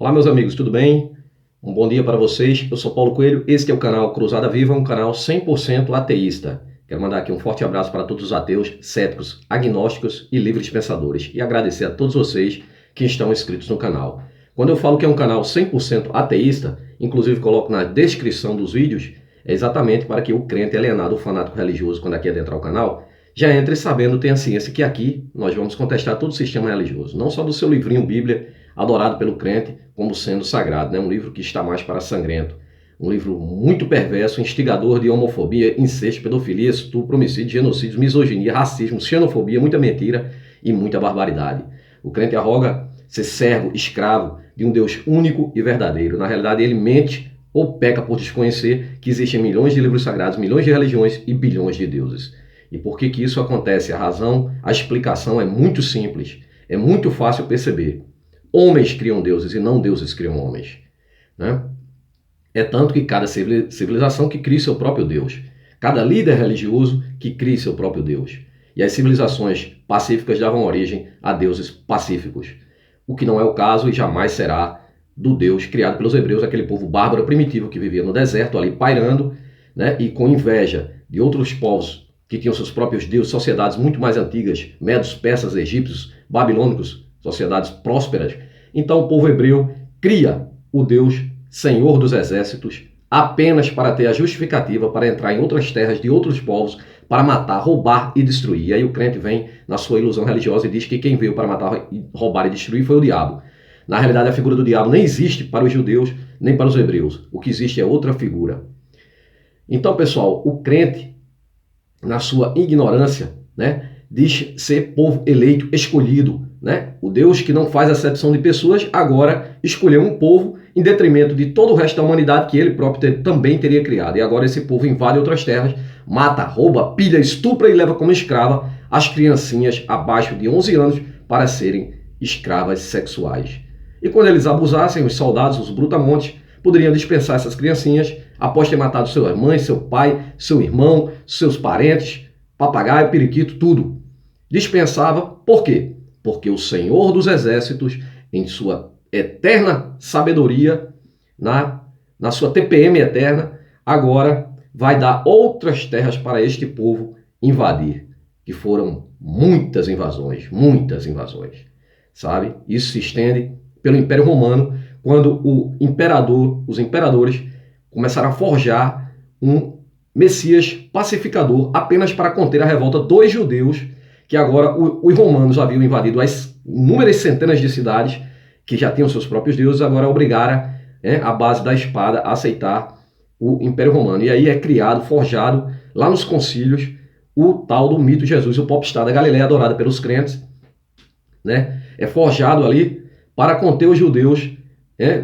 Olá, meus amigos, tudo bem? Um bom dia para vocês. Eu sou Paulo Coelho, esse é o canal Cruzada Viva, um canal 100% ateísta. Quero mandar aqui um forte abraço para todos os ateus, céticos, agnósticos e livres pensadores e agradecer a todos vocês que estão inscritos no canal. Quando eu falo que é um canal 100% ateísta, inclusive coloco na descrição dos vídeos, é exatamente para que o crente alienado, o fanático religioso, quando aqui adentrar o canal, já entre sabendo, tenha ciência que aqui nós vamos contestar todo o sistema religioso, não só do seu livrinho Bíblia, adorado pelo crente como sendo sagrado, né? Um livro que está mais para sangrento, um livro muito perverso, instigador de homofobia, incesto, pedofilia, estupro, homicídio, genocídio, misoginia, racismo, xenofobia, muita mentira e muita barbaridade. O crente arroga ser servo, escravo de um Deus único e verdadeiro. Na realidade, ele mente ou peca por desconhecer que existem milhões de livros sagrados, milhões de religiões e bilhões de deuses. E por que isso acontece? A razão, a explicação é muito simples, é muito fácil perceber. Homens criam deuses e não deuses criam homens, né? É tanto que cada civilização que cria seu próprio Deus. Cada líder religioso que cria seu próprio Deus. E as civilizações pacíficas davam origem a deuses pacíficos. O que não é o caso e jamais será do Deus criado pelos hebreus, aquele povo bárbaro primitivo que vivia no deserto, ali pairando, né? E com inveja de outros povos que tinham seus próprios deuses, sociedades muito mais antigas, medos, persas, egípcios, babilônicos, sociedades prósperas. Então o povo hebreu cria o Deus Senhor dos Exércitos apenas para ter a justificativa para entrar em outras terras de outros povos, para matar, roubar e destruir. E aí o crente vem na sua ilusão religiosa e diz que quem veio para matar, roubar e destruir foi o diabo. Na realidade, a figura do diabo nem existe para os judeus nem para os hebreus. O que existe é outra figura. Então, pessoal, o crente, na sua ignorância, né, diz ser povo eleito, escolhido, né? O Deus que não faz acepção de pessoas agora escolheu um povo em detrimento de todo o resto da humanidade que ele próprio também teria criado. E agora esse povo invade outras terras, mata, rouba, pilha, estupra e leva como escrava as criancinhas abaixo de 11 anos para serem escravas sexuais. E quando eles abusassem, os soldados, os brutamontes, poderiam dispensar essas criancinhas após ter matado sua mãe, seu pai, seu irmão, seus parentes, papagaio, periquito, tudo. Dispensava, por quê? Porque o Senhor dos Exércitos, em sua eterna sabedoria, na sua TPM eterna, agora vai dar outras terras para este povo invadir, que foram muitas invasões, sabe? Isso se estende pelo Império Romano, quando os imperadores começaram a forjar um Messias pacificador apenas para conter a revolta dos judeus, que agora os romanos haviam invadido as inúmeras centenas de cidades que já tinham seus próprios deuses, agora obrigaram, à base da espada, a aceitar o Império Romano. E aí é criado, forjado, lá nos concílios, o tal do mito de Jesus, o popstar da Galileia, adorado pelos crentes, né? É forjado ali para conter os judeus,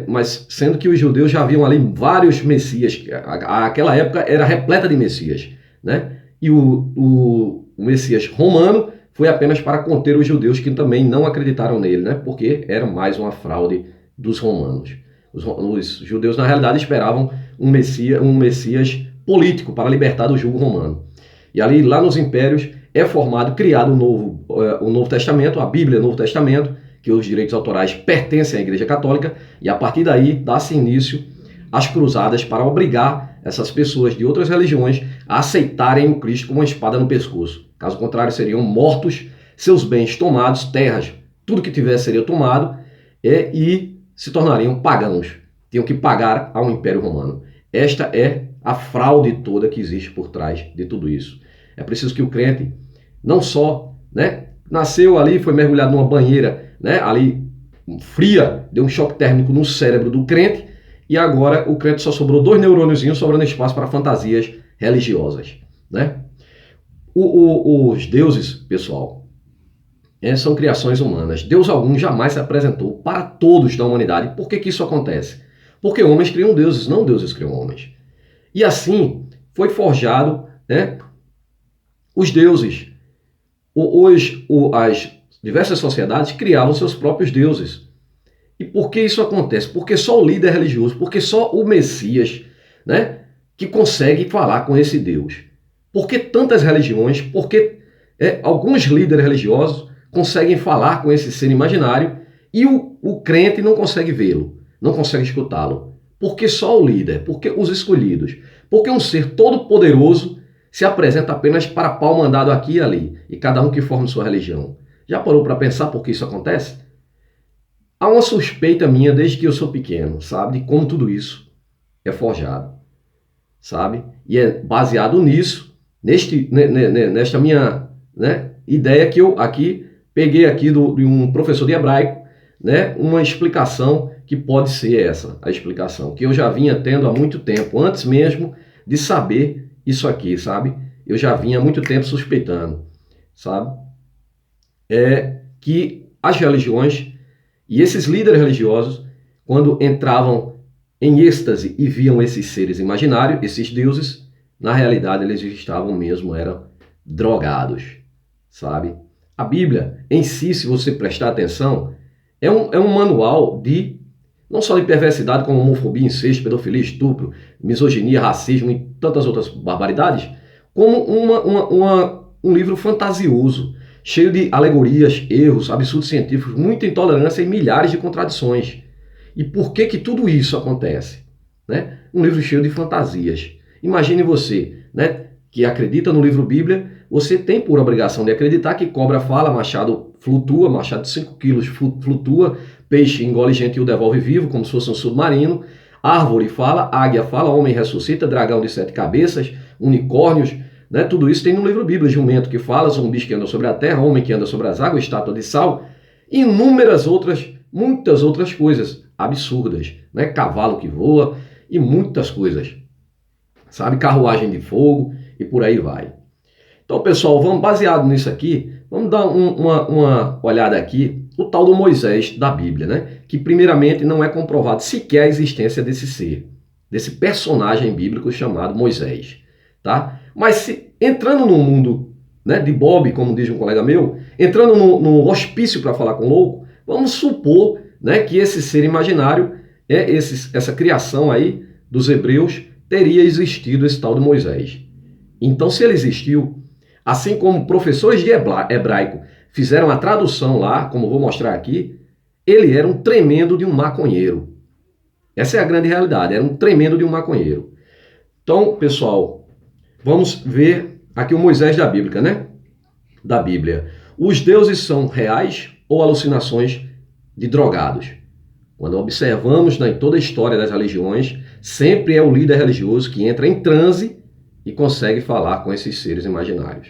mas sendo que os judeus já haviam ali vários messias, aquela época era repleta de messias, né? E o Messias romano foi apenas para conter os judeus que também não acreditaram nele, né? Porque era mais uma fraude dos romanos. Os judeus, na realidade, esperavam um Messias político para libertar do jugo romano. E ali, lá nos impérios, é formado, criado o Novo Testamento, a Bíblia, o Novo Testamento, que os direitos autorais pertencem à Igreja Católica, e a partir daí dá-se início às cruzadas para obrigar essas pessoas de outras religiões a aceitarem o Cristo com uma espada no pescoço. Caso contrário, seriam mortos, seus bens tomados, terras, tudo que tivesse seria tomado, e se tornariam pagãos. Tinham que pagar ao Império Romano. Esta é a fraude toda que existe por trás de tudo isso. É preciso que o crente não só, nasceu ali, foi mergulhado numa banheira, ali fria, deu um choque térmico no cérebro do crente, e agora o crente só sobrou 2 neurôniozinhos, sobrando espaço para fantasias religiosas, né? Os deuses, pessoal, são criações humanas. Deus algum jamais se apresentou para todos da humanidade. Por que isso acontece? Porque homens criam deuses, não deuses criam homens. E assim foi forjado, os deuses. As diversas sociedades criavam seus próprios deuses. E por que isso acontece? Porque só o líder religioso, porque só o Messias, que consegue falar com esse Deus. Por que tantas religiões? Porque alguns líderes religiosos conseguem falar com esse ser imaginário e o crente não consegue vê-lo. não consegue escutá-lo? Por que só o líder? Por que os escolhidos? Porque um ser todo-poderoso se apresenta apenas para pau mandado aqui e ali, e cada um que forma sua religião. Já parou para pensar por que isso acontece? Há uma suspeita minha desde que eu sou pequeno, sabe? De como tudo isso é forjado, sabe? E é baseado nisso, nesta minha, né, ideia que eu aqui peguei aqui de um professor de hebraico, né, uma explicação que pode ser essa, a explicação, que eu já vinha tendo há muito tempo, antes mesmo de saber isso aqui, sabe? Eu já vinha há muito tempo suspeitando, sabe? Que as religiões e esses líderes religiosos, quando entravam em êxtase e viam esses seres imaginários, esses deuses, na realidade eles estavam mesmo, eram drogados, sabe? A Bíblia em si, se você prestar atenção, é um manual de não só de perversidade como homofobia, incesto, pedofilia, estupro, misoginia, racismo e tantas outras barbaridades, como um livro fantasioso, cheio de alegorias, erros, absurdos científicos, muita intolerância e milhares de contradições. E por que tudo isso acontece? Né? Um livro cheio de fantasias. Imagine você, né, que acredita no livro Bíblia, você tem por obrigação de acreditar que cobra fala, machado flutua, machado de 5 quilos flutua, peixe engole gente e o devolve vivo, como se fosse um submarino, árvore fala, águia fala, homem ressuscita, dragão de 7 cabeças, unicórnios, né? Tudo isso tem no livro Bíblia, jumento que fala, zumbis que andam sobre a terra, homem que anda sobre as águas, estátua de sal, inúmeras outras, muitas outras coisas absurdas, né? Cavalo que voa e muitas coisas, sabe? Carruagem de fogo e por aí vai. Então, pessoal, vamos baseado nisso aqui, vamos dar uma olhada aqui, o tal do Moisés da Bíblia, né? Que primeiramente não é comprovado sequer a existência desse ser, desse personagem bíblico chamado Moisés, tá? Mas entrando no mundo, né, de Bob, como diz um colega meu, entrando no hospício para falar com o louco, vamos supor, né, que esse ser imaginário, essa criação aí dos hebreus, teria existido esse tal de Moisés. Então, se ele existiu, assim como professores de hebraico fizeram a tradução lá, como vou mostrar aqui, ele era um tremendo de um maconheiro. Essa é a grande realidade, era um tremendo de um maconheiro. Então, pessoal, vamos ver aqui o Moisés da Bíblia, né? Da Bíblia. Os deuses são reais ou alucinações de drogados? Quando observamos em toda a história das religiões, sempre é o líder religioso que entra em transe e consegue falar com esses seres imaginários.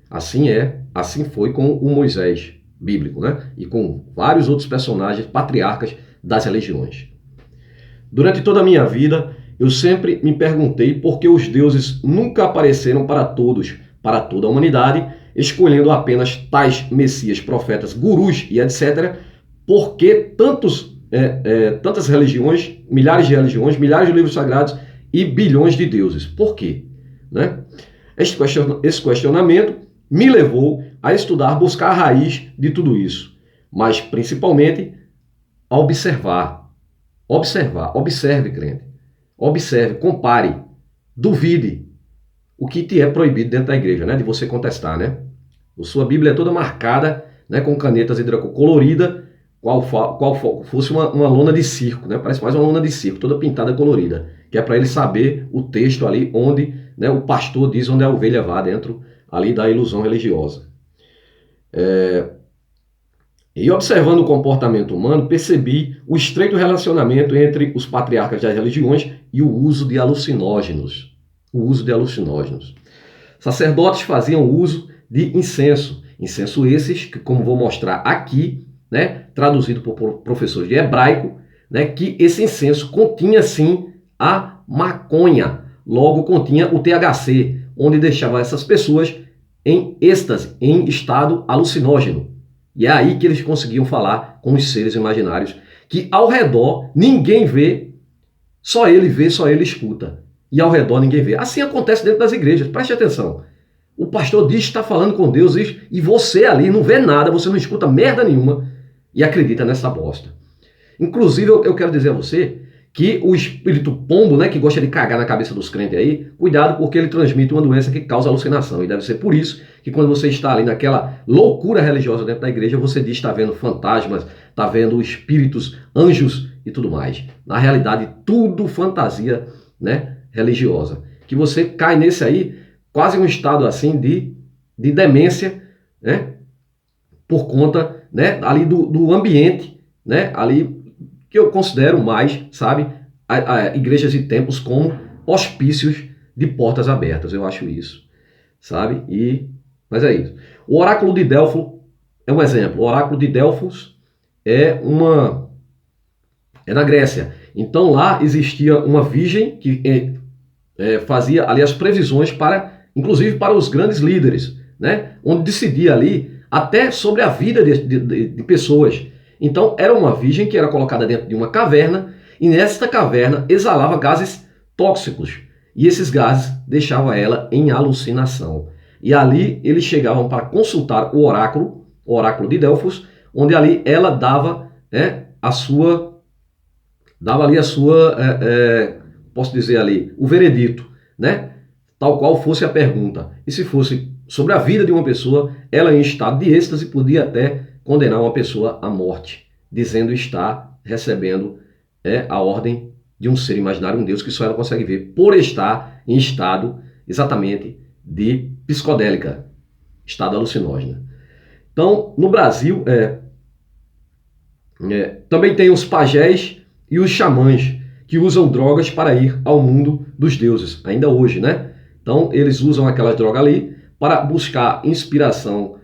Assim foi com o Moisés bíblico, né? E com vários outros personagens patriarcas das religiões. Durante toda a minha vida, eu sempre me perguntei por que os deuses nunca apareceram para todos, para toda a humanidade, escolhendo apenas tais messias, profetas, gurus e etc. Por que tantas religiões, milhares de livros sagrados e bilhões de deuses? Por quê? Né? Esse questionamento me levou a estudar, buscar a raiz de tudo isso, mas principalmente a observar. Observe, crente. Observe, compare, duvide o que te é proibido dentro da igreja, né? De você contestar, né? A sua Bíblia é toda marcada, né? Com canetas hidrocolorida, qual fosse uma lona de circo, né? Parece mais uma lona de circo, toda pintada colorida, que é para ele saber o texto ali onde, né, o pastor diz onde a ovelha vá dentro ali da ilusão religiosa. E observando o comportamento humano, percebi o estreito relacionamento entre os patriarcas das religiões e o uso de alucinógenos. Sacerdotes faziam uso de incenso. Incenso esses que, como vou mostrar aqui, né, traduzido por professores de hebraico, né, que esse incenso continha sim a maconha, logo continha o THC, onde deixava essas pessoas em êxtase, em estado alucinógeno. E é aí que eles conseguiam falar com os seres imaginários, que ao redor ninguém vê, só ele escuta. E ao redor ninguém vê. Assim acontece dentro das igrejas, preste atenção. O pastor diz que está falando com Deus e você ali não vê nada, você não escuta merda nenhuma e acredita nessa bosta. Inclusive, eu quero dizer a você que o espírito pombo, né, que gosta de cagar na cabeça dos crentes aí, cuidado porque ele transmite uma doença que causa alucinação. E deve ser por isso que quando você está ali naquela loucura religiosa dentro da igreja, você diz que está vendo fantasmas, está vendo espíritos, anjos e tudo mais. Na realidade, tudo fantasia, né, religiosa. Que você cai nesse aí, quase um estado assim de demência, né, por conta, né, ali do ambiente, né, ali que eu considero mais, sabe, igrejas e templos como hospícios de portas abertas. Eu acho isso, sabe? Mas é isso. O oráculo de Delfos é um exemplo. O oráculo de Delfos é na Grécia. Então lá existia uma virgem que fazia ali as previsões inclusive para os grandes líderes, né? Onde decidia ali até sobre a vida de pessoas. Então era uma virgem que era colocada dentro de uma caverna e nesta caverna exalava gases tóxicos. E esses gases deixavam ela em alucinação. E ali eles chegavam para consultar o oráculo de Delfos, onde ali ela dava, né, posso dizer ali, o veredito, né, tal qual fosse a pergunta. E se fosse sobre a vida de uma pessoa, ela em estado de êxtase podia até condenar uma pessoa à morte, dizendo estar recebendo a ordem de um ser imaginário, um Deus que só ela consegue ver, por estar em estado exatamente de psicodélica, estado alucinógeno. Então, no Brasil, também tem os pajés e os xamãs, que usam drogas para ir ao mundo dos deuses, ainda hoje, né? Então, eles usam aquelas drogas ali para buscar inspiração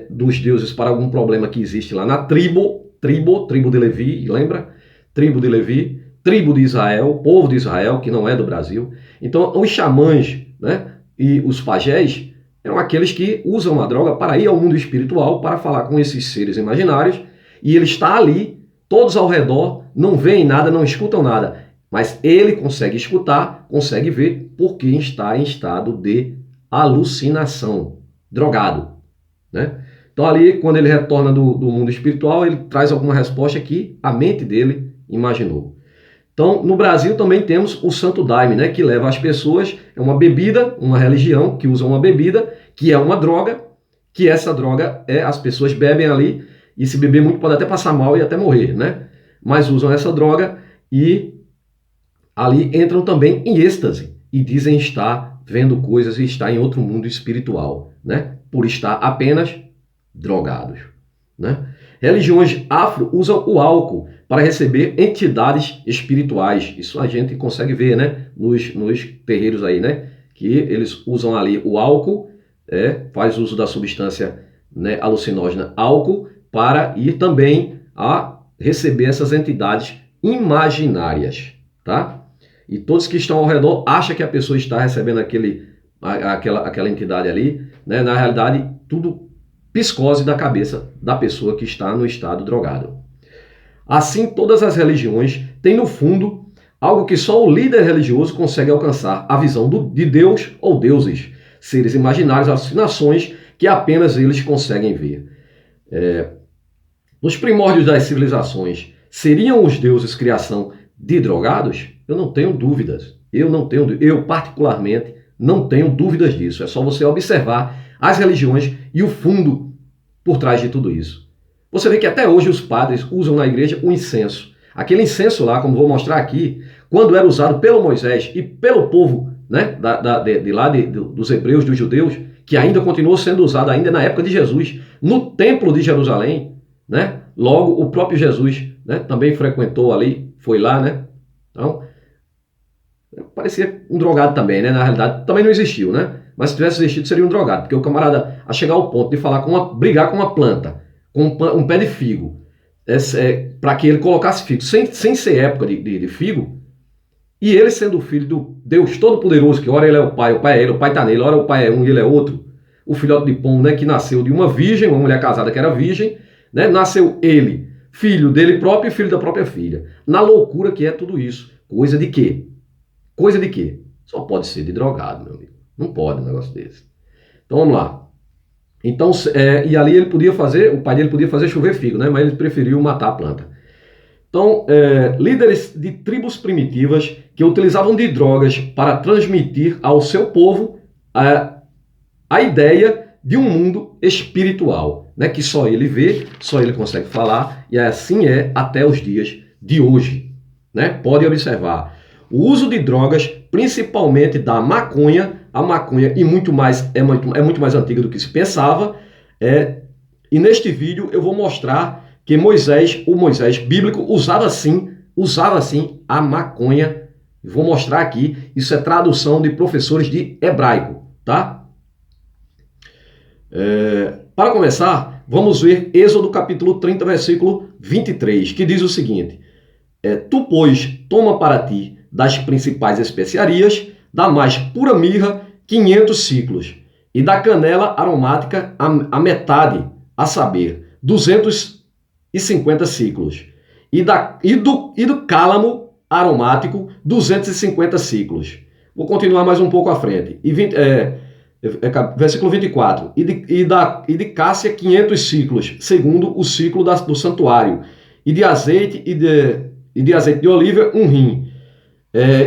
dos deuses para algum problema que existe lá na tribo de Levi, lembra? Tribo de Levi, tribo de Israel, povo de Israel, que não é do Brasil. Então, os xamãs, né, e os pajés eram aqueles que usam a droga para ir ao mundo espiritual, para falar com esses seres imaginários, e ele está ali, todos ao redor, não veem nada, não escutam nada, mas ele consegue escutar, consegue ver, porque está em estado de alucinação, drogado, né? Então ali, quando ele retorna do mundo espiritual, ele traz alguma resposta que a mente dele imaginou. Então, no Brasil também temos o Santo Daime, né, que leva as pessoas, é uma bebida, uma religião que usa uma bebida, que é uma droga, que essa droga as pessoas bebem ali, e se beber muito pode até passar mal e até morrer, né? Mas usam essa droga e ali entram também em êxtase e dizem estar vendo coisas e estar em outro mundo espiritual, né? Por estar apenas drogados, né? Religiões afro usam o álcool para receber entidades espirituais. Isso a gente consegue ver, né, nos terreiros aí, né? Que eles usam ali o álcool, faz uso da substância, né, alucinógena álcool, para ir também a receber essas entidades imaginárias, tá? E todos que estão ao redor acham que a pessoa está recebendo aquela entidade ali, né? Na realidade, tudo psicose da cabeça da pessoa que está no estado drogado. Assim, todas as religiões têm no fundo algo que só o líder religioso consegue alcançar, a visão de Deus ou deuses, seres imaginários, alucinações que apenas eles conseguem ver. Nos primórdios das civilizações, seriam os deuses criação de drogados? Eu não tenho dúvidas. Eu particularmente não tenho dúvidas disso. É só você observar as religiões e o fundo por trás de tudo isso. Você vê que até hoje os padres usam na igreja o incenso. Aquele incenso lá, como vou mostrar aqui, quando era usado pelo Moisés e pelo povo, né, dos hebreus, dos judeus, que ainda continuou sendo usado ainda na época de Jesus, no templo de Jerusalém, né? Logo, o próprio Jesus, né, também frequentou ali, foi lá, né? Então, parecia um drogado também, né? Na realidade, também não existiu, né? Mas se tivesse existido, seria um drogado, porque o camarada, a chegar ao ponto de brigar com uma planta, com um pé de figo, para que ele colocasse figo, sem ser época de figo, e ele sendo o filho do Deus Todo-Poderoso, que ora ele é o pai é ele, o pai está nele, ora o pai é um e ele é outro, o filhote de Pom, né, que nasceu de uma virgem, uma mulher casada que era virgem, né, nasceu ele, filho dele próprio e filho da própria filha. Na loucura que é tudo isso. Coisa de quê? Coisa de quê? Só pode ser de drogado, meu amigo. Não pode um negócio desse. Então vamos lá. Então, e ali o pai dele podia fazer chover figo, né? Mas ele preferiu matar a planta. Então, líderes de tribos primitivas que utilizavam de drogas para transmitir ao seu povo a ideia de um mundo espiritual, né? Que só ele vê, só ele consegue falar, e assim é até os dias de hoje, né? Pode observar. O uso de drogas, principalmente da maconha, a maconha é muito mais antiga do que se pensava, e neste vídeo eu vou mostrar que o Moisés bíblico usava sim a maconha. Vou mostrar aqui, isso é tradução de professores de hebraico, tá? Para começar, vamos ver Êxodo capítulo 30, versículo 23, que diz o seguinte: Tu, pois, toma para ti das principais especiarias, da mais pura mirra, 500 ciclos, e da canela aromática a metade, a saber, 250 ciclos, e do cálamo aromático, 250 ciclos. Vou continuar mais um pouco à frente. Versículo 24. E de cássia, 500 ciclos, segundo o ciclo do santuário, e de azeite e de azeite de oliva, um rim.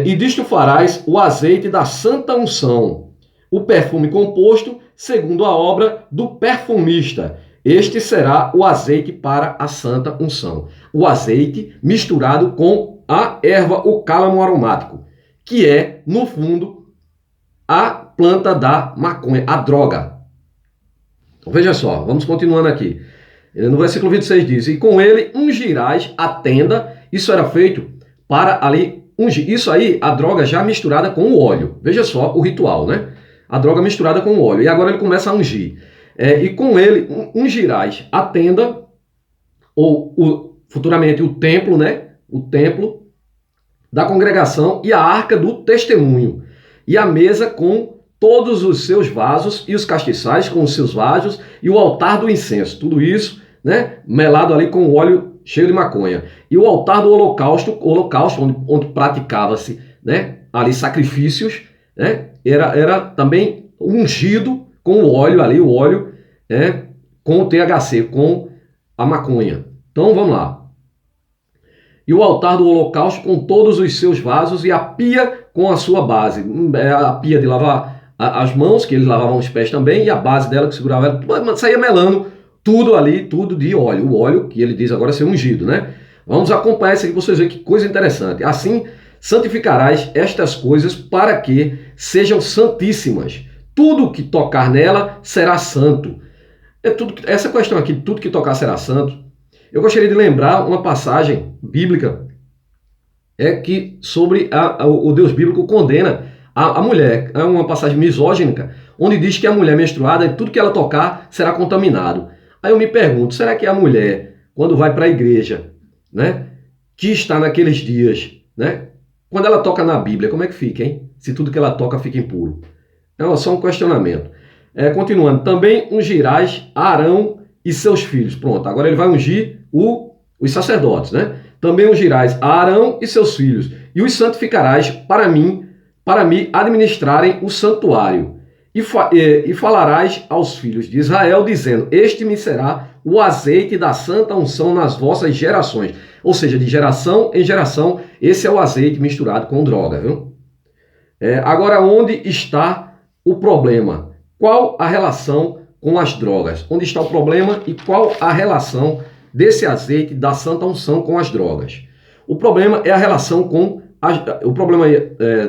E disto farás o azeite da santa unção, o perfume composto segundo a obra do perfumista. Este será o azeite para a santa unção. O azeite misturado com a erva, o cálamo aromático, que é, no fundo, a planta da maconha, a droga. Então, veja só, vamos continuando aqui. No versículo 26 diz: E com ele ungirás a tenda. Isso era feito para ali ungir. Isso aí, a droga já misturada com o óleo. Veja só o ritual, né? A droga misturada com o óleo. E agora ele começa a ungir. E com ele ungirás a tenda, ou futuramente o templo, né? O templo da congregação e a arca do testemunho. E a mesa com todos os seus vasos e os castiçais com os seus vasos e o altar do incenso. Tudo isso, né? Melado ali com óleo cheio de maconha. E o altar do holocausto onde praticava-se, né? Ali sacrifícios, né? Era também ungido com o óleo ali, com o THC, com a maconha. Então vamos lá. E o altar do holocausto com todos os seus vasos e a pia com a sua base. A pia de lavar as mãos, que eles lavavam os pés também, e a base dela que segurava ela, saía melando tudo ali, tudo de óleo. O óleo que ele diz agora ser ungido, né? Vamos acompanhar isso aqui para vocês verem que coisa interessante. Assim santificarás estas coisas para que sejam santíssimas. Tudo que tocar nela será santo. Essa questão aqui, tudo que tocar será santo. Eu gostaria de lembrar uma passagem bíblica que sobre o Deus bíblico condena a mulher. É uma passagem misógina, onde diz que a mulher menstruada, tudo que ela tocar será contaminado. Aí eu me pergunto, será que a mulher, quando vai para a igreja, né, que está naqueles dias, né, quando ela toca na Bíblia, como é que fica, hein? Se tudo que ela toca fica impuro. É só um questionamento. Continuando, também ungirás Arão e seus filhos. Pronto, agora ele vai ungir os sacerdotes, né? Também ungirás a Arão e seus filhos, e os santificarás para me administrarem o santuário. E falarás aos filhos de Israel, dizendo: Este me será o azeite da santa unção nas vossas gerações. Ou seja, de geração em geração, esse é o azeite misturado com droga, viu? Agora, onde está o problema? Qual a relação com as drogas? Onde está o problema e qual a relação desse azeite da santa unção com as drogas? O problema é a relação com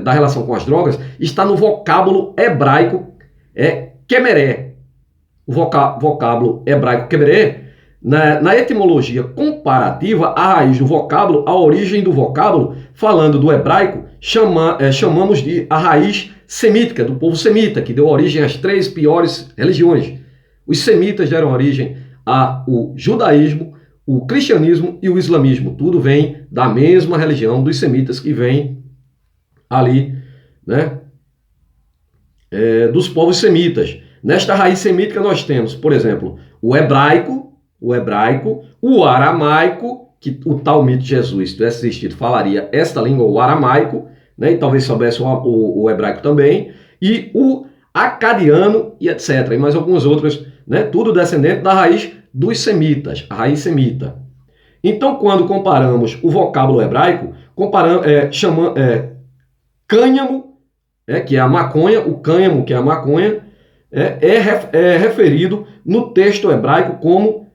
da relação com as drogas está no vocábulo hebraico kemeré. O vocábulo hebraico kemeré, na etimologia comparativa, a raiz do vocábulo, a origem do vocábulo, falando do hebraico, chamamos de a raiz semítica, do povo semita, que deu origem às 3 piores religiões. Os semitas deram origem ao judaísmo, o cristianismo e o islamismo. Tudo vem da mesma religião dos semitas, que vem ali, né, dos povos semitas. Nesta raiz semítica nós temos, por exemplo, o hebraico, o aramaico, que o Talmide de Jesus, se tivesse existido, falaria esta língua, o aramaico, né, e talvez soubesse o hebraico também, e o acadiano e etc. E mais algumas outras, né, tudo descendente da raiz dos semitas, a raiz semita. Então, quando comparamos o vocábulo hebraico, cânhamo, que é a maconha, o cânhamo, que é a maconha, é referido no texto hebraico como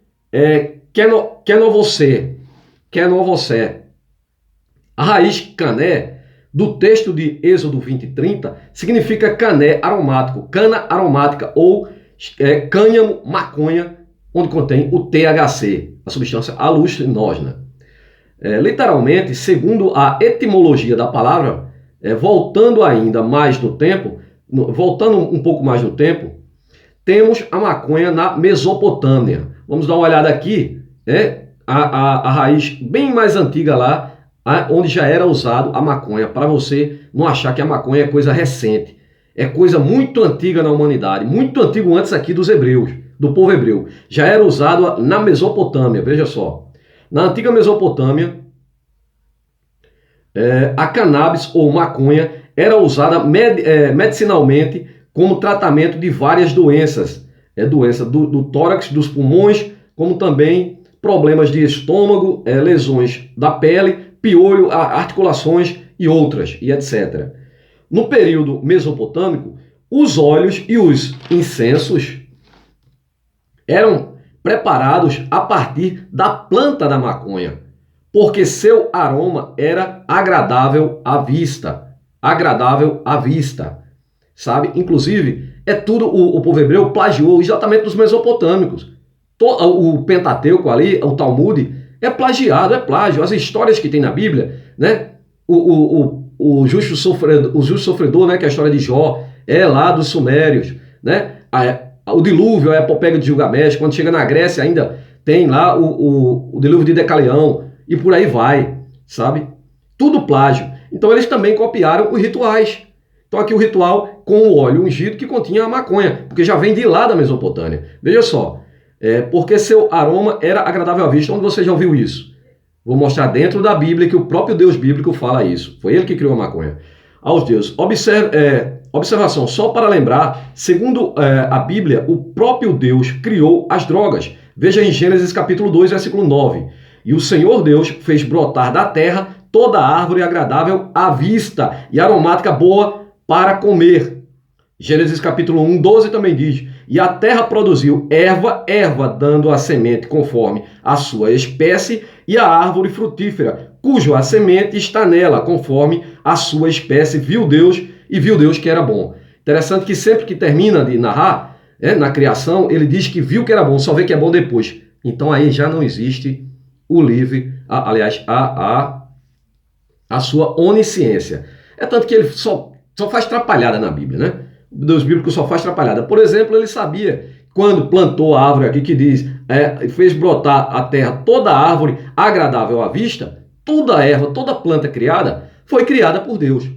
kenovosé, A raiz cané, do texto de Êxodo 20:30, significa cané aromático, cana aromática ou cânhamo, maconha, onde contém o THC, a substância alucinógena. Literalmente, segundo a etimologia da palavra, voltando ainda mais no tempo, voltando um pouco mais no tempo, temos a maconha na Mesopotâmia. Vamos dar uma olhada aqui, a raiz bem mais antiga lá, onde já era usado a maconha, para você não achar que a maconha é coisa recente. É coisa muito antiga na humanidade, muito antigo antes aqui dos hebreus, do povo hebreu. Já era usado na Mesopotâmia, veja só. Na antiga Mesopotâmia, a cannabis ou maconha era usada medicinalmente como tratamento de várias doenças. Doença do tórax, dos pulmões, como também problemas de estômago, lesões da pele, piolho, articulações e outras, e etc. No período mesopotâmico, os óleos e os incensos eram preparados a partir da planta da maconha, porque seu aroma era agradável à vista. Agradável à vista, sabe? Inclusive, o povo hebreu plagiou exatamente dos mesopotâmicos. O Pentateuco ali, o Talmud, é plagiado, é plágio. As histórias que tem na Bíblia, né? O justo sofredor, né? Que é a história de Jó, é lá dos sumérios, né? O dilúvio, a epopeia de Gilgamesh. Quando chega na Grécia ainda tem lá o dilúvio de Decaleão e por aí vai, sabe? Tudo plágio. Então eles também copiaram os rituais. Então aqui o ritual com o óleo ungido que continha a maconha, porque já vem de lá da Mesopotâmia. Veja só, porque seu aroma era agradável à vista. Onde você já ouviu isso? Vou mostrar dentro da Bíblia que o próprio Deus bíblico fala isso. Foi ele que criou a maconha. Aos deuses. Observação, só para lembrar, segundo a Bíblia, o próprio Deus criou as drogas. Veja em Gênesis capítulo 2, versículo 9. E o Senhor Deus fez brotar da terra toda árvore agradável à vista e aromática boa para comer. Gênesis capítulo 1, 12 também diz: e a terra produziu erva dando a semente conforme a sua espécie, e a árvore frutífera, cuja a semente está nela, conforme a sua espécie. Viu Deus que era bom. Interessante que sempre que termina de narrar, na criação, ele diz que viu que era bom, só vê que é bom depois. Então aí já não existe o livre, a sua onisciência. É tanto que ele só faz atrapalhada na Bíblia, né? O Deus bíblico só faz atrapalhada. Por exemplo, ele sabia, quando plantou a árvore aqui, que diz, fez brotar a terra toda árvore agradável à vista, toda erva, toda planta criada, foi criada por Deus.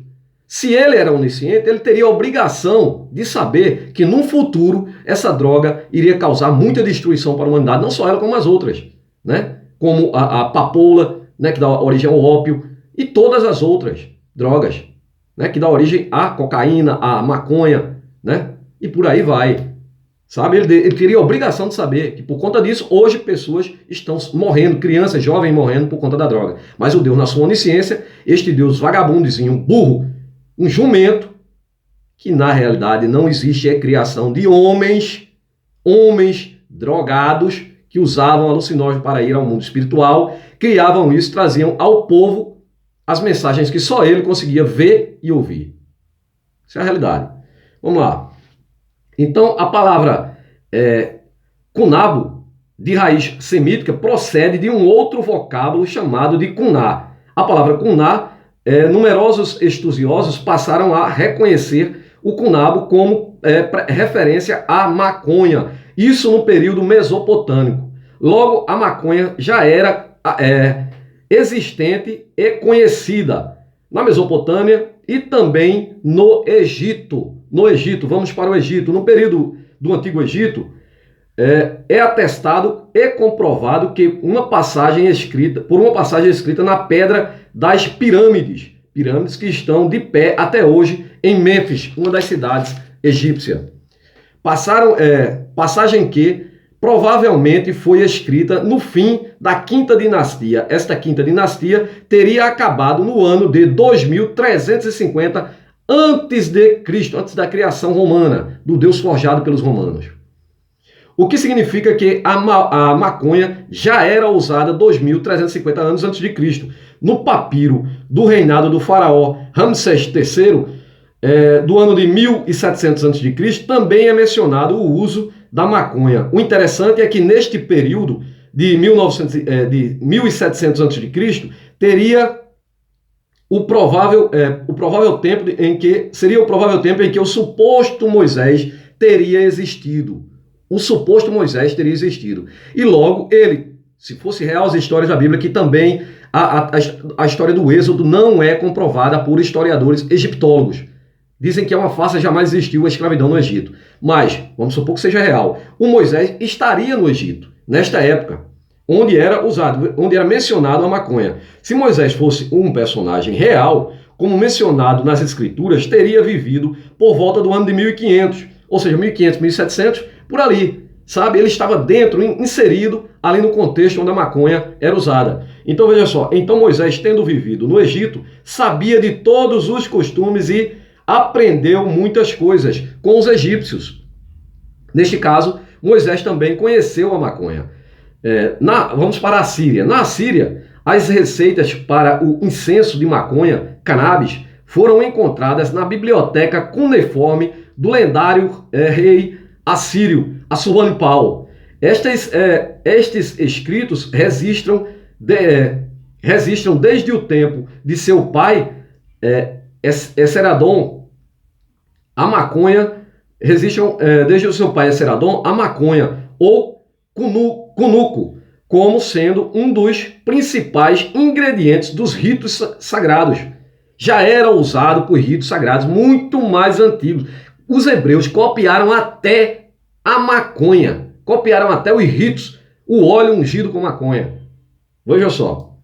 Se ele era onisciente, ele teria a obrigação de saber que no futuro essa droga iria causar muita destruição para a humanidade, não só ela, como as outras, né? Como a papoula, né, que dá origem ao ópio, e todas as outras drogas, né, que dá origem à cocaína, à maconha, né, e por aí vai. Sabe? Ele teria a obrigação de saber que por conta disso, hoje pessoas estão morrendo, crianças, jovens morrendo por conta da droga. Mas o Deus, na sua onisciência, este Deus vagabundozinho, burro, um jumento, que na realidade não existe, é criação de homens drogados, que usavam alucinógenos para ir ao mundo espiritual, criavam isso, traziam ao povo as mensagens que só ele conseguia ver e ouvir. Isso é a realidade. Vamos lá. Então, a palavra cunabo, de raiz semítica, procede de um outro vocábulo chamado de cuná. A palavra cuná, numerosos estudiosos passaram a reconhecer o cunabo como referência à maconha. Isso no período mesopotâmico. Logo, a maconha já era existente e conhecida na Mesopotâmia e também no Egito. No Egito, vamos para o Egito. No período do Antigo Egito, é atestado e comprovado que por uma passagem escrita na pedra das pirâmides que estão de pé até hoje em Mênfis, uma das cidades egípcias. Passagem que provavelmente foi escrita no fim da Quinta Dinastia. Esta Quinta Dinastia teria acabado no ano de 2350 antes de Cristo, antes da criação romana, do Deus forjado pelos romanos. o que significa que a maconha já era usada 2.350 anos antes de Cristo. No papiro do reinado do faraó Ramsés III, do ano de 1700 a.C., também é mencionado o uso da maconha. O interessante é que neste período de 1700 a.C., teria o provável tempo em que o suposto Moisés teria existido. O suposto Moisés teria existido. E logo ele, se fosse real as histórias da Bíblia, que também a história do Êxodo não é comprovada por historiadores egiptólogos. Dizem que é uma farsa, jamais existiu a escravidão no Egito. Mas, vamos supor que seja real, o Moisés estaria no Egito, nesta época, onde era mencionado a maconha. Se Moisés fosse um personagem real, como mencionado nas escrituras, teria vivido por volta do ano de 1500, ou seja, 1500, 1700, por ali, sabe? Ele estava dentro, inserido ali no contexto onde a maconha era usada. Então veja só, então Moisés, tendo vivido no Egito, sabia de todos os costumes e aprendeu muitas coisas com os egípcios. Neste caso, Moisés também conheceu a maconha. Vamos para a Síria. Na Síria, as receitas para o incenso de maconha, cannabis, foram encontradas na biblioteca cuneiforme do lendário rei assírio Assurbanipal. Estes escritos registram desde o tempo de seu pai, Esseradon, a maconha, desde o seu pai Esseradon, a maconha, ou cunuco, como sendo um dos principais ingredientes dos ritos sagrados. Já era usado por ritos sagrados muito mais antigos. Os hebreus copiaram até a maconha, copiaram até os ritos, o óleo ungido com maconha. Veja só,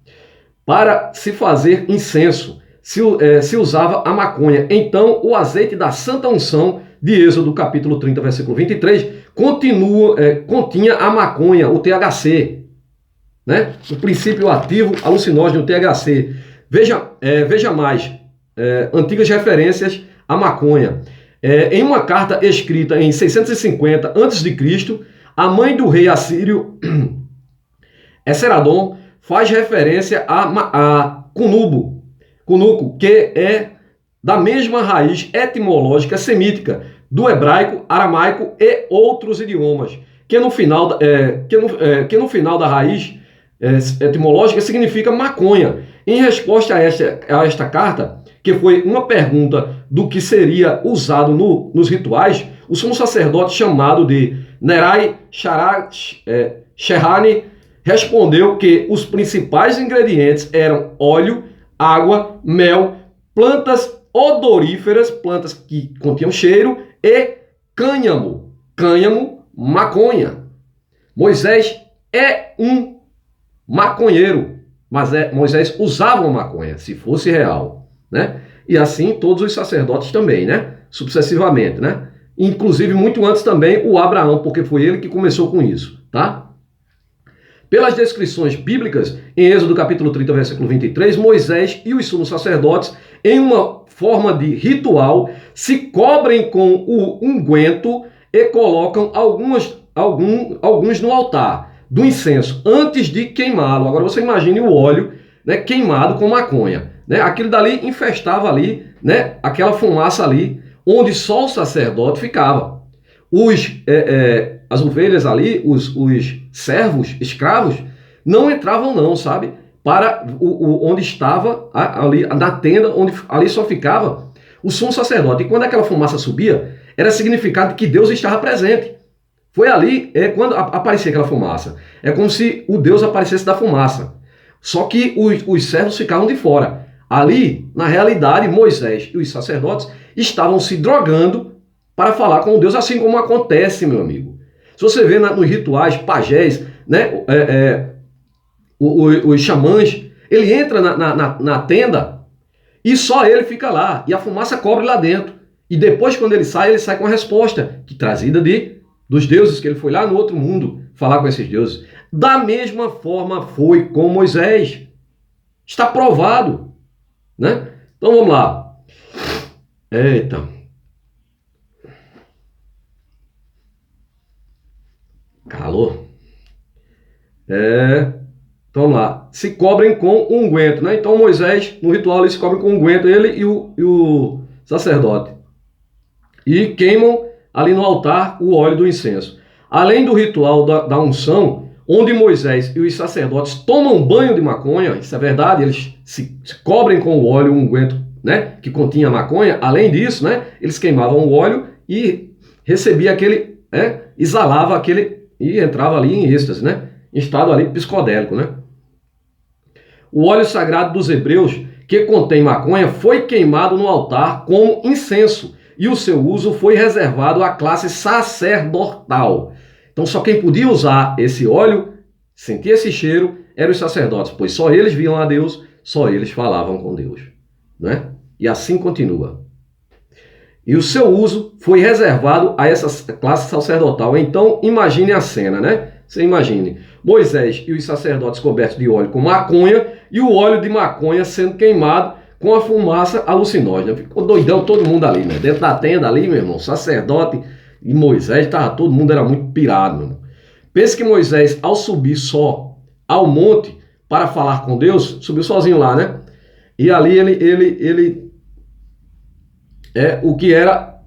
para se fazer incenso, se usava a maconha. Então, o azeite da santa unção, de Êxodo capítulo 30, versículo 23, continha a maconha, o THC, né? O princípio ativo alucinógeno, o THC. Veja mais, antigas referências à maconha. Em uma carta escrita em 650 a.C., a mãe do rei assírio, Esseradon, faz referência a cunuco, que é da mesma raiz etimológica semítica do hebraico, aramaico e outros idiomas, que no final da raiz etimológica significa maconha. Em resposta a esta carta, que foi uma pergunta do que seria usado nos rituais, o sumo sacerdote, chamado de Nerai Sherhani, respondeu que os principais ingredientes eram óleo, água, mel, plantas odoríferas, plantas que continham cheiro, e cânhamo, maconha. Moisés é um maconheiro, mas Moisés usava uma maconha, se fosse real, né? E assim todos os sacerdotes também, né? Sucessivamente, né? Inclusive muito antes também o Abraão, porque foi ele que começou com isso, tá? Pelas descrições bíblicas, em Êxodo capítulo 30, versículo 23, Moisés e os sumos sacerdotes, em uma forma de ritual, se cobrem com o unguento e colocam alguns no altar do incenso, antes de queimá-lo. Agora você imagine o óleo, né, queimado com maconha. Né? Aquilo dali infestava ali, né, aquela fumaça ali, onde só o sacerdote ficava. As ovelhas ali, os servos, escravos, não entravam não, sabe? Para onde estava, ali na tenda, onde ali só ficava o sumo sacerdote. E quando aquela fumaça subia, era significado que Deus estava presente. Foi ali, quando aparecia aquela fumaça. É como se o Deus aparecesse da fumaça. Só que os servos ficavam de fora. Ali, na realidade, Moisés e os sacerdotes estavam se drogando para falar com Deus, assim como acontece, meu amigo. Se você vê nos rituais, pajés, né, os xamãs, ele entra na tenda e só ele fica lá. E a fumaça cobre lá dentro. E depois, quando ele sai com a resposta, que trazida dos deuses, que ele foi lá no outro mundo falar com esses deuses. Da mesma forma foi com Moisés. Está provado, né? Então vamos lá. Eita. Calor. Então vamos lá. Se cobrem com unguento, né? Então Moisés, no ritual, ele se cobre com unguento, ele e o sacerdote. E queimam ali no altar o óleo do incenso. Além do ritual da unção, onde Moisés e os sacerdotes tomam banho de maconha, isso é verdade, eles se cobrem com o óleo, o unguento, né, que continha maconha. Além disso, né, eles queimavam o óleo e recebia aquele, exalava aquele, e entrava ali em êxtase, né, em estado ali psicodélico, né. O óleo sagrado dos hebreus, que contém maconha, foi queimado no altar como incenso, e o seu uso foi reservado à classe sacerdotal. Então só quem podia usar esse óleo, sentir esse cheiro, eram os sacerdotes, pois só eles viam a Deus, só eles falavam com Deus, né? E assim continua. E o seu uso foi reservado a essa classe sacerdotal. Então imagine a cena, né? Você imagine Moisés e os sacerdotes cobertos de óleo com maconha e o óleo de maconha sendo queimado com a fumaça alucinógena. Ficou doidão todo mundo ali, né? Dentro da tenda ali, meu irmão, sacerdote e Moisés, todo mundo era muito pirado, meu irmão. Pense que Moisés, ao subir só ao monte para falar com Deus, subiu sozinho lá, né? E ali ele o que era...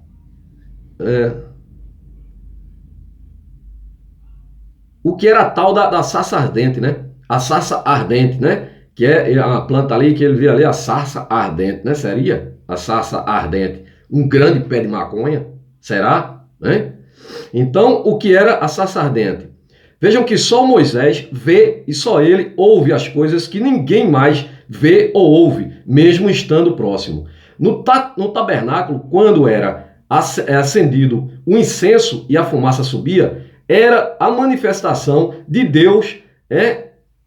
o que era a tal da sarça ardente, né? A sarça ardente, né? Que é a planta ali que ele vê ali, a sarça ardente, né? Seria a sarça ardente um grande pé de maconha? Será? Né? Então, o que era a sarça ardente? Vejam que só Moisés vê e só ele ouve as coisas que ninguém mais vê ou ouve, mesmo estando próximo. No tabernáculo, quando era acendido o incenso e a fumaça subia, era a manifestação de Deus,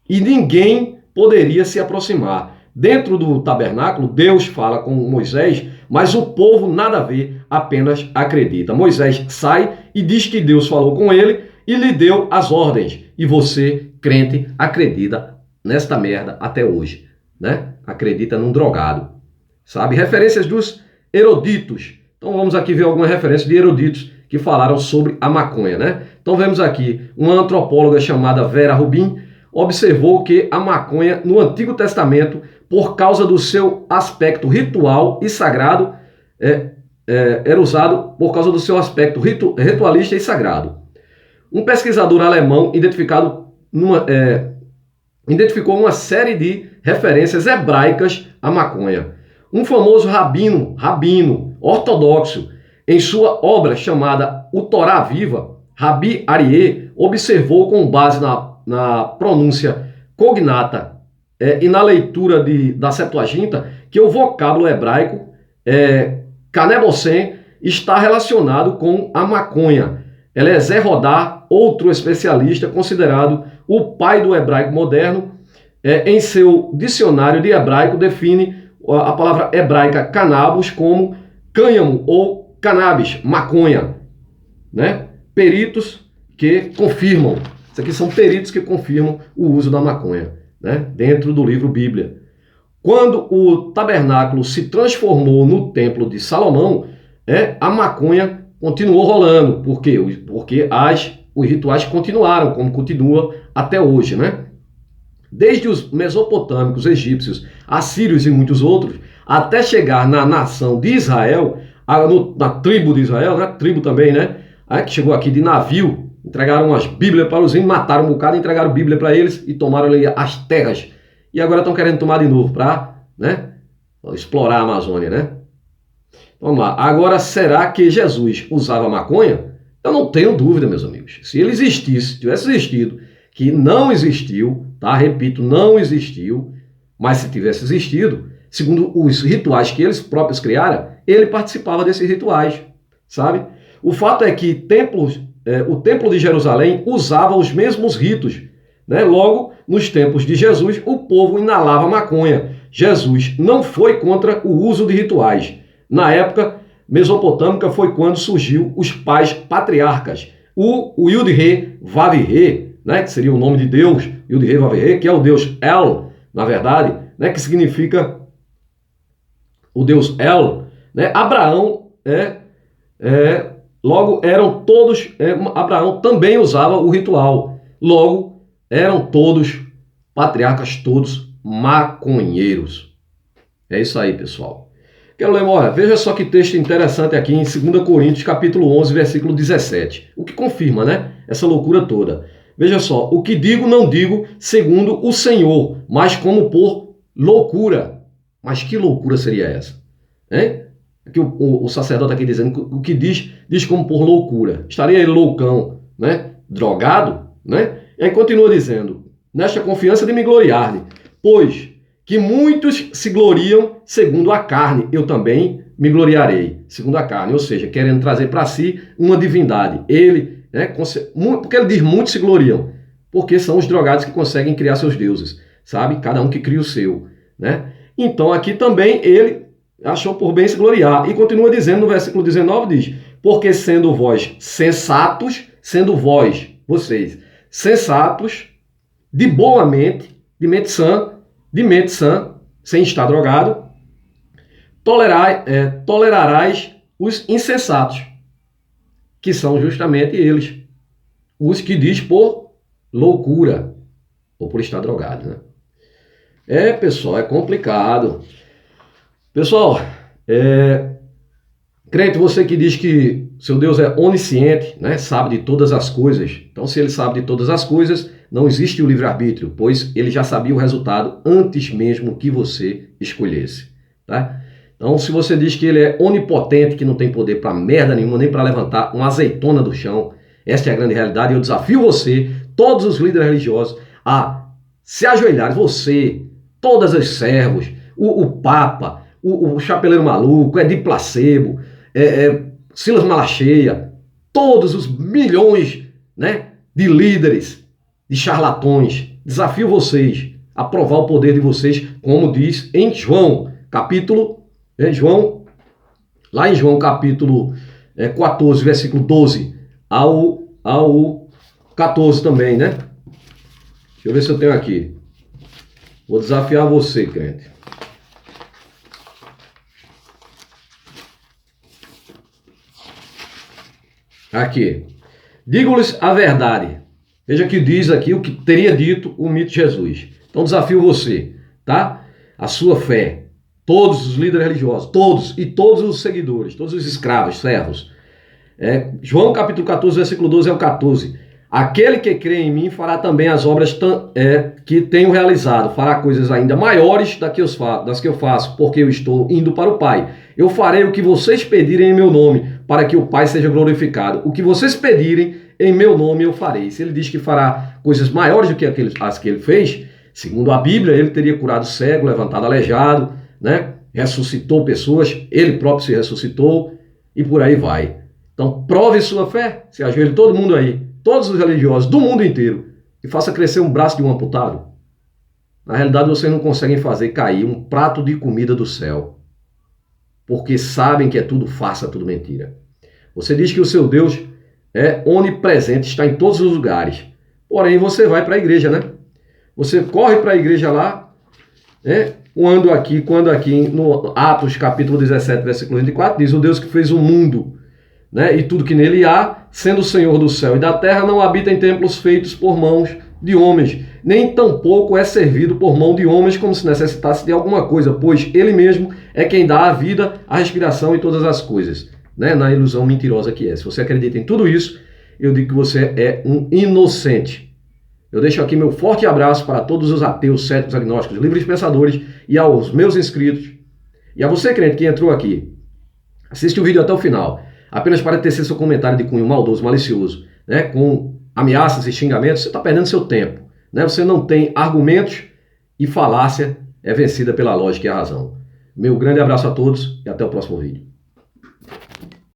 e ninguém poderia se aproximar. Dentro do tabernáculo, Deus fala com Moisés, mas o povo nada vê, apenas acredita. Moisés sai e diz que Deus falou com ele e lhe deu as ordens. E você, crente, acredita nesta merda até hoje, né? Acredita num drogado, sabe? Referências dos eruditos. Então vamos aqui ver algumas referências de eruditos que falaram sobre a maconha, né? Então vemos aqui uma antropóloga chamada Vera Rubin observou que a maconha no Antigo Testamento, por causa do seu aspecto ritual e sagrado, era usado por causa do seu aspecto ritualista e sagrado. Um pesquisador alemão identificou uma série de referências hebraicas à maconha. Um famoso rabino ortodoxo, em sua obra chamada O Torá Viva, Rabi Aryeh observou com base na pronúncia cognata e na leitura da Septuaginta que o vocábulo hebraico canebossem está relacionado com a maconha. Eliezer Rodar, outro especialista considerado o pai do hebraico moderno, em seu dicionário de hebraico define a palavra hebraica cannabis como cânhamo ou cannabis, maconha, né? Peritos que confirmam, isso aqui são peritos que confirmam o uso da maconha, né? Dentro do livro Bíblia. Quando o tabernáculo se transformou no templo de Salomão, a maconha continuou rolando. Por quê? Porque os rituais continuaram, como continua até hoje, né? Desde os mesopotâmicos, egípcios, assírios e muitos outros, até chegar na nação de Israel, na tribo de Israel, né? Tribo também, né? Que chegou aqui de navio, entregaram as Bíblias para os índios, mataram um bocado, entregaram a Bíblia para eles e tomaram ali as terras. E agora estão querendo tomar de novo para, né, explorar a Amazônia, né? Vamos lá. Agora, será que Jesus usava maconha? Eu não tenho dúvida, meus amigos. Se ele existisse, tivesse existido, que não existiu, tá? Repito, não existiu, mas se tivesse existido, segundo os rituais que eles próprios criaram, ele participava desses rituais, sabe? O fato é que o Templo de Jerusalém usava os mesmos ritos, né? Logo, nos tempos de Jesus, o povo inalava maconha. Jesus não foi contra o uso de rituais. Na época mesopotâmica foi quando surgiu os pais patriarcas. O Yud-He Vav-He, né? Que seria o nome de Deus, Yud-He Vav-He, que é o Deus El, na verdade, né? Que significa o Deus El, né? Abraão Logo, eram todos, Abraão também usava o ritual. Logo, eram todos, patriarcas todos, maconheiros. É isso aí, pessoal. Quero ler, olha, veja só que texto interessante aqui em 2 Coríntios, capítulo 11, versículo 17. O que confirma, né, essa loucura toda. Veja só, o que digo, não digo segundo o Senhor, mas como por loucura. Mas que loucura seria essa? Hein? Aqui o sacerdote aqui dizendo o que diz como por loucura. Estaria ele loucão, né? Drogado, né? E aí continua dizendo, nesta confiança de me gloriar-lhe, pois que muitos se gloriam segundo a carne, eu também me gloriarei segundo a carne, ou seja, querendo trazer para si uma divindade. Ele, né? Porque ele diz muitos se gloriam, porque são os drogados que conseguem criar seus deuses, sabe? Cada um que cria o seu, né? Então aqui também ele achou por bem se gloriar. E continua dizendo no versículo 19, diz, porque sendo vós sensatos, vocês, sensatos, de boa mente, de mente sã, sem estar drogado, tolerarás os insensatos, que são justamente eles, os que diz por loucura, ou por estar drogado, né? Pessoal, é complicado. Pessoal, crente, você que diz que seu Deus é onisciente, né, sabe de todas as coisas. Então, se ele sabe de todas as coisas, não existe o livre-arbítrio, pois ele já sabia o resultado antes mesmo que você escolhesse, tá? Então, se você diz que ele é onipotente, que não tem poder para merda nenhuma, nem para levantar uma azeitona do chão, essa é a grande realidade. Eu desafio você, todos os líderes religiosos, a se ajoelharem, você, todos os servos, o Papa, o Chapeleiro Maluco, Edir Placebo, Silas Malacheia, todos os milhões, né, de líderes, de charlatões. Desafio vocês a provar o poder de vocês, como diz em João, lá em João capítulo 14, versículo 12 ao 14 também, né? Deixa eu ver se eu tenho aqui. Vou desafiar você, crente. Aqui. Digo-lhes a verdade. Veja que diz aqui o que teria dito o mito de Jesus. Então desafio você, tá? A sua fé. Todos os líderes religiosos, todos os seguidores, todos os escravos, servos. João capítulo 14, versículo 12 ao 14. Aquele que crê em mim fará também as obras que tenho realizado, fará coisas ainda maiores das que eu faço, porque eu estou indo para o Pai. Eu farei o que vocês pedirem em meu nome, para que o Pai seja glorificado. O que vocês pedirem em meu nome eu farei. Se ele diz que fará coisas maiores do que as que ele fez, segundo a Bíblia, ele teria curado cego, levantado aleijado, né? Ressuscitou pessoas, ele próprio se ressuscitou e por aí vai. Então prove sua fé, se ajoelhe todo mundo aí, todos os religiosos do mundo inteiro, e faça crescer um braço de um amputado. Na realidade, vocês não conseguem fazer cair um prato de comida do céu, porque sabem que é tudo farsa, tudo mentira. Você diz que o seu Deus é onipresente, está em todos os lugares. Porém, você vai para a igreja, né? Você corre para a igreja lá, né? Quando aqui no Atos capítulo 17, versículo 24, diz o Deus que fez o mundo, né, e tudo que nele há, sendo o Senhor do céu e da terra, não habita em templos feitos por mãos de homens, nem tampouco é servido por mão de homens como se necessitasse de alguma coisa, pois ele mesmo é quem dá a vida, a respiração e todas as coisas, né, na ilusão mentirosa que é. Se você acredita em tudo isso, eu digo que você é um inocente. Eu deixo aqui meu forte abraço para todos os ateus, céticos, agnósticos, livres pensadores e aos meus inscritos. E a você, crente, que entrou aqui, assiste o vídeo até o final, apenas para tecer seu comentário de cunho maldoso, malicioso, né, com ameaças e xingamentos. Você está perdendo seu tempo, né? Você não tem argumentos e falácia é vencida pela lógica e a razão. Meu grande abraço a todos e até o próximo vídeo.